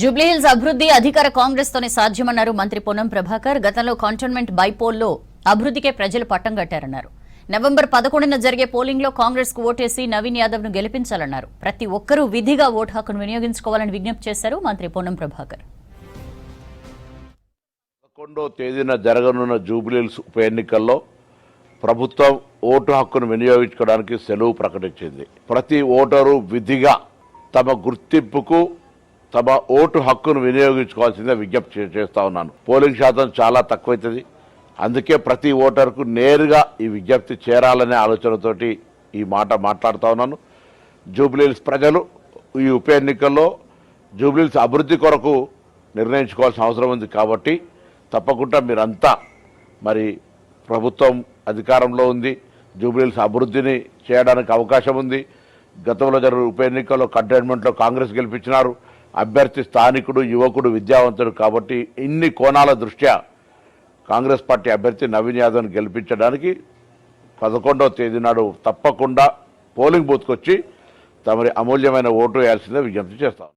జూబ్లీహిల్స్ అభివృద్ధి అధికార కాంగ్రెస్ తోనే సాధ్యమన్నారు మంత్రి పొన్నం ప్రభాకర్. గతంలో కంటోన్మెంట్ బైపోల్లో అభివృద్ధికే ప్రజలు పట్టం కట్టారన్నారు. నవంబర్ 11న జరిగే పోలింగ్ లో కాంగ్రెస్ కు ఓటేసి నవీన్ యాదవ్ ను గెలిపించాలన్నారు. ప్రతి ఒక్కరూ విధిగా ఓటు హక్కును వినియోగించుకోవాలని విజ్ఞప్తి చేశారు మంత్రి పొన్నం ప్రభాకర్. 11వ తేదీన జరగనున్న జూబ్లీహిల్స్ ఉప ఎన్నికల్లో ప్రభుత్వం ఓటు హక్కును వినియోగించుకోవడానికి సెలవు ప్రకటించింది. ప్రతి ఓటరు విధిగా తమ గుర్తింపుకు తమ ఓటు హక్కును వినియోగించుకోవాల్సిందే విజ్ఞప్తి చేస్తా ఉన్నాను. పోలింగ్ శాతం చాలా తక్కువైతుంది. అందుకే ప్రతి ఓటర్కు నేరుగా ఈ విజ్ఞప్తి చేరాలనే ఆలోచనతోటి ఈ మాట మాట్లాడుతూ ఉన్నాను. జూబ్లీహిల్స్ ప్రజలు ఈ ఉప ఎన్నికల్లో జూబ్లీహిల్స్ అభివృద్ధి కొరకు నిర్ణయించుకోవాల్సిన అవసరం ఉంది. కాబట్టి తప్పకుండా మీరంతా మరి ప్రభుత్వం అధికారంలో ఉంది, జూబ్లీహిల్స్ అభివృద్ధిని చేయడానికి అవకాశం ఉంది. గతంలో జరిగిన ఉప ఎన్నికల్లో కంటోన్మెంట్లో కాంగ్రెస్ గెలిపించినారు. అభ్యర్థి స్థానికుడు, యువకుడు, విద్యావంతుడు. కాబట్టి ఇన్ని కోణాల దృష్ట్యా కాంగ్రెస్ పార్టీ అభ్యర్థి నవీన్ యాదవ్ను గెలిపించడానికి 11వ తేదీ నాడు తప్పకుండా పోలింగ్ బూత్కి వచ్చి తమరి అమూల్యమైన ఓటు వేయాల్సిందే విజ్ఞప్తి చేస్తాం.